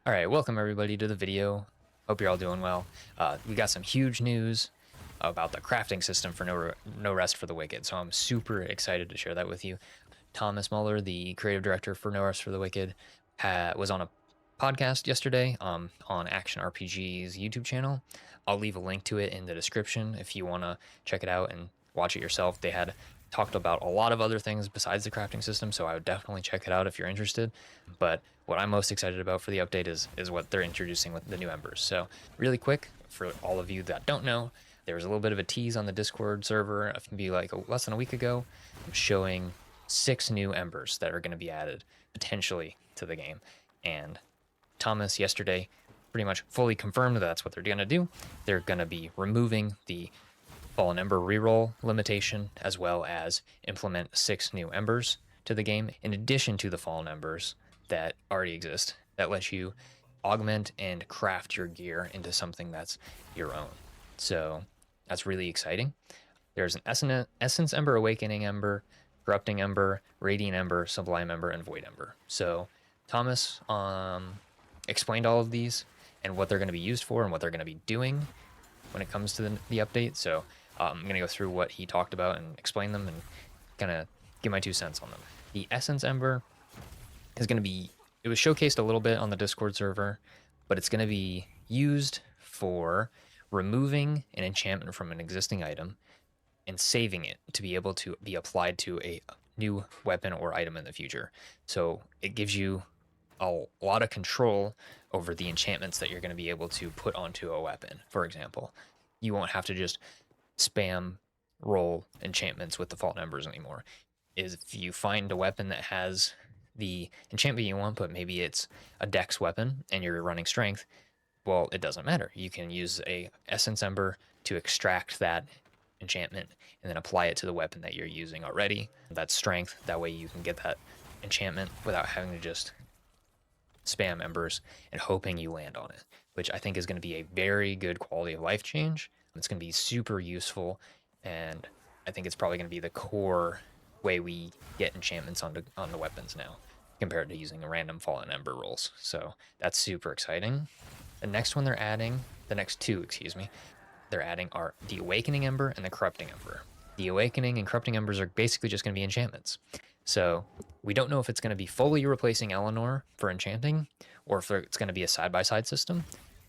All right, welcome everybody to the video. Hope you're all doing well. We got some huge news about the crafting system for No Rest for the Wicked, so I'm super excited to share that with you. Thomas Mahler, the creative director for No Rest for the Wicked, was on a podcast yesterday on Action RPG's YouTube channel. I'll leave a link to it in the description if you want to check it out and watch it yourself. They had talked about a lot of other things besides the crafting system, so I would definitely check it out if you're interested. But what I'm most excited about for the update is what they're introducing with the new Embers. So really quick, for all of you that don't know, there was a little bit of a tease on the Discord server, it can be like less than a week ago, showing 6 new Embers that are going to be added potentially to the game. And Thomas yesterday pretty much fully confirmed that that's what they're going to do. They're going to be removing the Fallen Ember reroll limitation, as well as implement 6 new Embers to the game, in addition to the Fallen Embers that already exist, that let you augment and craft your gear into something that's your own. So that's really exciting. There's an Essence Ember, Awakening Ember, Corrupting Ember, Radiant Ember, Sublime Ember, and Void Ember. So Thomas explained all of these and what they're going to be used for and what they're going to be doing when it comes to the update. So I'm going to go through what he talked about and explain them and kind of give my 2 cents on them. The Essence Ember is going to be, it was showcased a little bit on the Discord server, but it's going to be used for removing an enchantment from an existing item and saving it to be able to be applied to a new weapon or item in the future. So it gives you a lot of control over the enchantments that you're going to be able to put onto a weapon. For example, you won't have to just spam roll enchantments with the Fallen Embers anymore. If you find a weapon that has the enchantment you want, but maybe it's a dex weapon and you're running strength, well, it doesn't matter. You can use a Essence Ember to extract that enchantment and then apply it to the weapon that you're using already. That's strength. That way you can get that enchantment without having to just spam embers and hoping you land on it, which I think is going to be a very good quality of life change. It's going to be super useful, and I think it's probably going to be the core way we get enchantments on the weapons now, compared to using a random Fallen Ember rolls. So that's super exciting. The next one they're adding, the next 2, excuse me, they're adding are the Awakening Ember and the Corrupting Ember. The Awakening and Corrupting Embers are basically just going to be enchantments. So we don't know if it's going to be fully replacing Eleanor for enchanting, or if it's going to be a side-by-side system.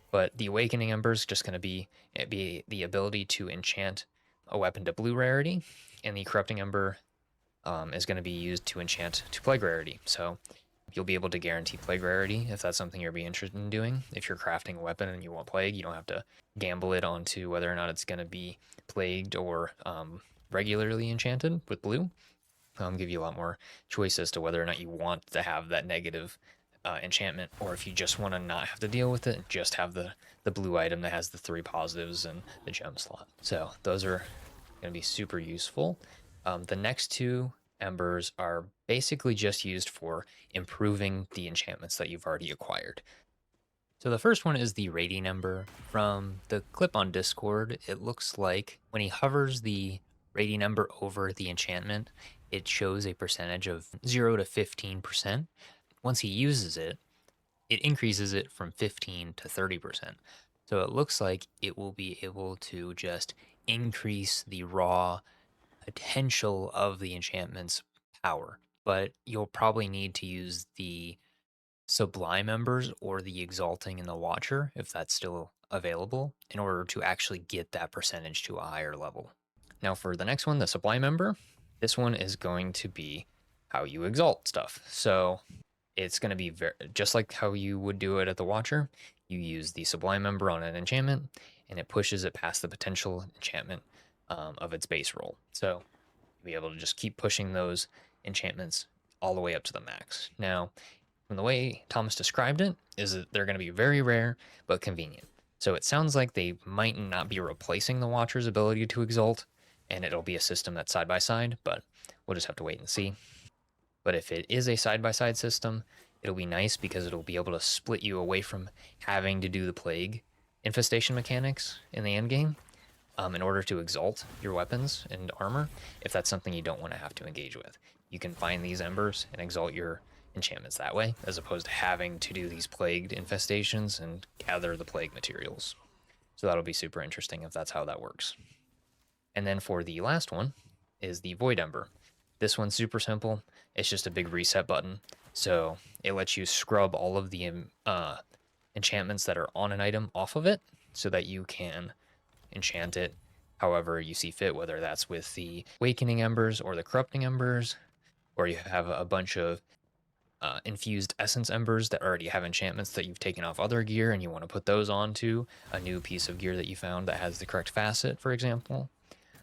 But the Awakening Ember is just going to be the ability to enchant a weapon to blue rarity, and the Corrupting Ember is going to be used to enchant to plague rarity. So you'll be able to guarantee plague rarity if that's something you'll be interested in doing. If you're crafting a weapon and you want plague, you don't have to gamble it onto whether or not it's going to be plagued or regularly enchanted with blue. Give you a lot more choice as to whether or not you want to have that negative enchantment, or if you just want to not have to deal with it and just have the blue item that has the 3 positives and the gem slot. So those are going to be super useful. The next 2 embers are basically just used for improving the enchantments that you've already acquired. So the first one is the Radiant Ember. From the clip on Discord, it looks like when he hovers the Radiant Ember over the enchantment, it shows a percentage of 0 to 15%. Once he uses it, it increases it from 15 to 30%. So it looks like it will be able to just increase the raw potential of the enchantment's power. But you'll probably need to use the Sublime Embers or the Exalting and the Watcher, if that's still available, in order to actually get that percentage to a higher level. Now for the next one, the Sublime Ember, this one is going to be how you exalt stuff. So it's going to be just like how you would do it at the Watcher. You use the Sublime Ember on an enchantment, and it pushes it past the potential enchantment of its base roll. So you'll be able to just keep pushing those enchantments all the way up to the max. Now, from the way Thomas described it, is that they're going to be very rare but convenient. So it sounds like they might not be replacing the Watcher's ability to exalt, and it'll be a system that's side by side, but we'll just have to wait and see. But if it is a side-by-side system, it'll be nice because it'll be able to split you away from having to do the plague infestation mechanics in the end game in order to exalt your weapons and armor, if that's something you don't want to have to engage with. You can find these embers and exalt your enchantments that way, as opposed to having to do these plagued infestations and gather the plague materials. So that'll be super interesting if that's how that works. And then for the last one is the Void Ember. This one's super simple. It's just a big reset button. So it lets you scrub all of the enchantments that are on an item off of it so that you can enchant it however you see fit, whether that's with the Awakening Embers or the Corrupting Embers, or you have a bunch of infused Essence Embers that already have enchantments that you've taken off other gear and you want to put those onto a new piece of gear that you found that has the correct facet, for example.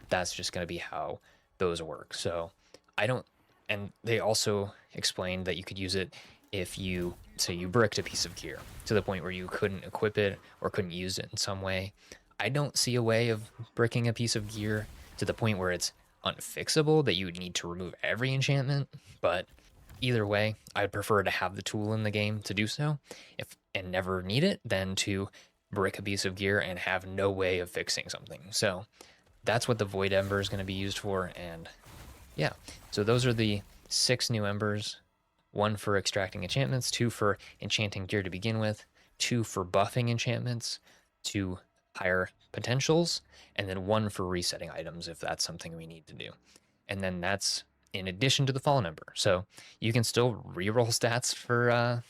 That's just going to be how those work. So I don't, and they also explained that you could use it if you, say you bricked a piece of gear to the point where you couldn't equip it or couldn't use it in some way. I don't see a way of bricking a piece of gear to the point where it's unfixable that you would need to remove every enchantment, but either way, I'd prefer to have the tool in the game to do so and never need it than to brick a piece of gear and have no way of fixing something. So that's what the Void Ember is going to be used for. And yeah, so those are the 6 new embers. 1 for extracting enchantments, 2 for enchanting gear to begin with, 2 for buffing enchantments, 2 higher potentials, and then 1 for resetting items if that's something we need to do. And then that's in addition to the Fallen Ember. So you can still reroll stats for,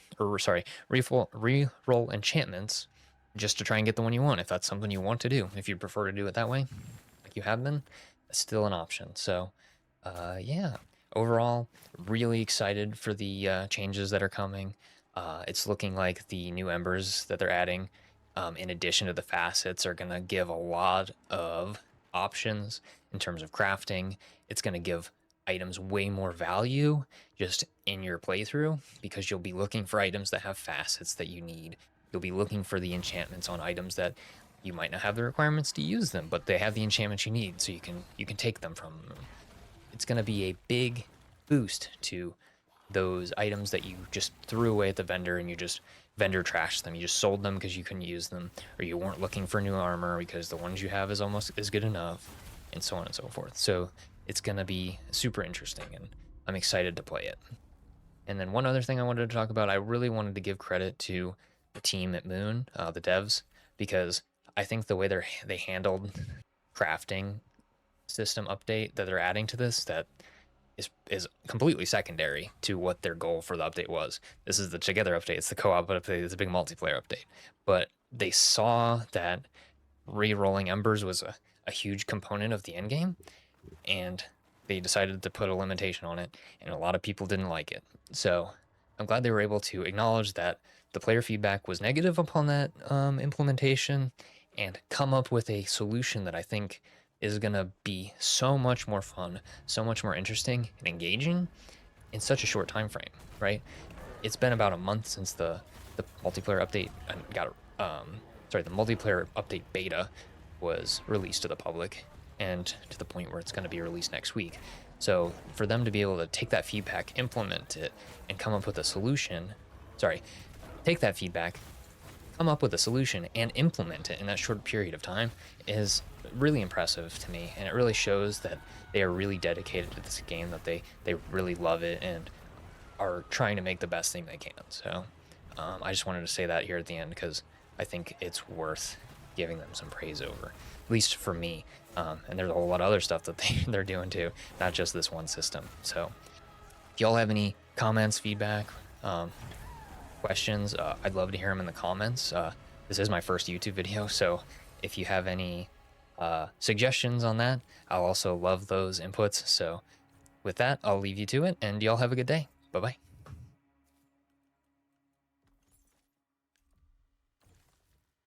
reroll enchantments just to try and get the one you want if that's something you want to do. If you prefer to do it that way, like you have been, it's still an option. So yeah, overall, really excited for the changes that are coming. It's looking like the new embers that they're adding, in addition to the facets, are going to give a lot of options in terms of crafting. It's going to give items way more value just in your playthrough because you'll be looking for items that have facets that you need. You'll be looking for the enchantments on items that you might not have the requirements to use them, but they have the enchantments you need, so you can take them from them. It's going to be a big boost to those items that you just threw away at the vendor and you just vendor trashed them. You just sold them because you couldn't use them, or you weren't looking for new armor because the ones you have is good enough, and so on and so forth. So it's going to be super interesting, and I'm excited to play it. And then one other thing I wanted to talk about, I really wanted to give credit to the team at Moon, the devs, because I think the way they handled crafting system update that they're adding to this that is completely secondary to what their goal for the update was. This is the Together update. It's the co-op update. It's a big multiplayer update. But they saw that re-rolling embers was a huge component of the end game, and they decided to put a limitation on it, and a lot of people didn't like it. So I'm glad they were able to acknowledge that the player feedback was negative upon that implementation and come up with a solution that I think is going to be so much more fun, so much more interesting and engaging in such a short time frame, right? It's been about a month since the multiplayer update the multiplayer update beta was released to the public, and to the point where it's going to be released next week. So for them to be able to take that feedback, implement it, and come up with a solution, take that feedback, come up with a solution, and implement it in that short period of time is really impressive to me, and it really shows that they are really dedicated to this game, that they really love it and are trying to make the best thing they can. So I just wanted to say that here at the end because I think it's worth giving them some praise over, at least for me. And there's a whole lot of other stuff that they're doing too, not just this one system. So if y'all have any comments, feedback, questions, I'd love to hear them in the comments. This is my first YouTube video, so if you have any suggestions on that, I'll also love those inputs. So with that, I'll leave you to it, and y'all have a good day. Bye-bye.